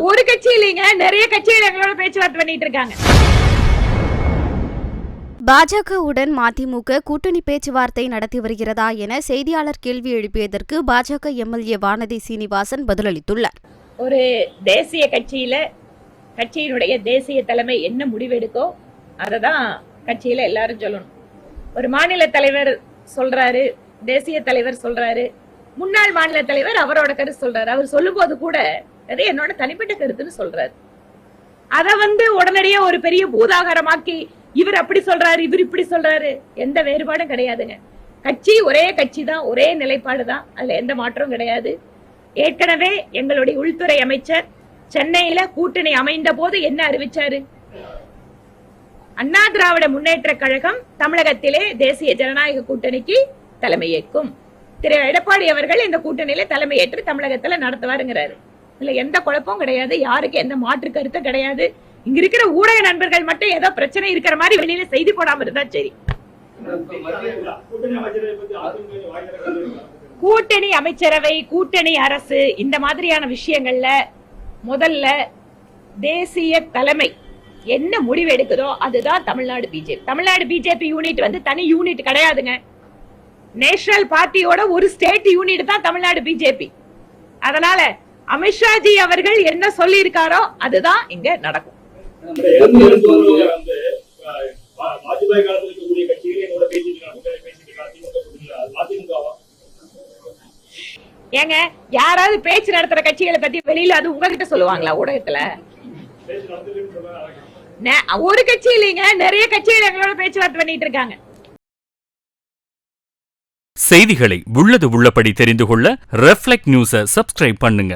ஒரு கட்சி இல்லைங்க, நிறைய கட்சிகள் எங்களோட பேச்சுவார்த்தை பண்ணிட்டு இருக்காங்க. பாஜகவுடன் மதிமுக கூட்டணி பேச்சுவார்த்தை நடத்தி வருகிறதா என செய்தியாளர் கேள்வி எழுப்பியதற்கு பாஜக எம்எல்ஏ வானதி சீனிவாசன் பதிலளித்துள்ளார். ஒரு தேசிய கட்சியினுடைய தேசிய தலைமை என்ன முடிவெடுக்கோ அததான் கட்சியில எல்லாரும் சொல்லணும். ஒரு மாநில தலைவர் சொல்றாரு, தேசிய தலைவர் சொல்றாரு, முன்னாள் மாநில தலைவர் அவரோட கருத்து சொல்றாரு. அவர் சொல்லும் போது கூட அது என்னோட தனிப்பட்ட கருத்துன்னு சொல்றாரு. அத உடனடியே ஒரு பெரிய பூதாகரமாக்கி இவர் அப்படி சொல்றாரு, இவர் இப்படி சொல்றாரு, எந்த வேறுபாடும் கிடையாதுங்க. கட்சி ஒரே கட்சி தான், ஒரே நிலைப்பாடு தான், அதுல எந்த மாற்றமும் கிடையாது. ஏற்கனவே எங்களுடைய உள்துறை அமைச்சர் சென்னையில கூட்டணி அமைந்த போது என்ன அறிவிச்சாரு? அண்ணா திராவிட முன்னேற்ற கழகம் தமிழகத்திலே தேசிய ஜனநாயக கூட்டணிக்கு தலைமையேற்கும். திரு எடப்பாடி அவர்கள் இந்த கூட்டணியில தலைமையேற்று தமிழகத்துல நடத்துவாருங்கிறாரு. இதுல எந்த குழப்பமும் கிடையாது, யாருக்கு எந்த மாற்று கருத்து கிடையாது. இங்க இருக்கிற ஊடக நண்பர்கள் மட்டும் ஏதோ பிரச்சனை இருக்கிற மாதிரி வெளியில செய்தி போடாம இருந்தா சரி. கூட்டணி அமைச்சரவை, கூட்டணி அரசு, இந்த மாதிரியான விஷயங்கள்ல முதல்ல தேசிய தலைமை என்ன முடிவு எடுக்குதோ அதுதான் Tamil Nadu BJP. Tamil Nadu BJP unit தனி யூனிட் கிடையாதுங்க. நேஷனல் பார்ட்டியோட ஒரு ஸ்டேட் யூனிட் தான் தமிழ்நாடு பிஜேபி. அதனால அமித்ஷாஜி அவர்கள் என்ன சொல்லி இருக்காரோ அதுதான் இங்க நடக்கும். ஏங்க, யாராவது பேச்சு நடத்துற கட்சிகளை பத்தி வெளியில அது உங்ககிட்ட சொல்லுவாங்களா ஊடகத்துல? ஒரு கட்சி இல்லைங்க, நிறைய கட்சிகள் எங்களோட பேச்சுவார்த்தை பண்ணிட்டு இருக்காங்க. செய்திகளை உள்ளது உள்ளபடி தெரிந்து கொள்ள ரெஃப்ளெக்ட் நியூஸை சப்ஸ்கிரைப் பண்ணுங்க.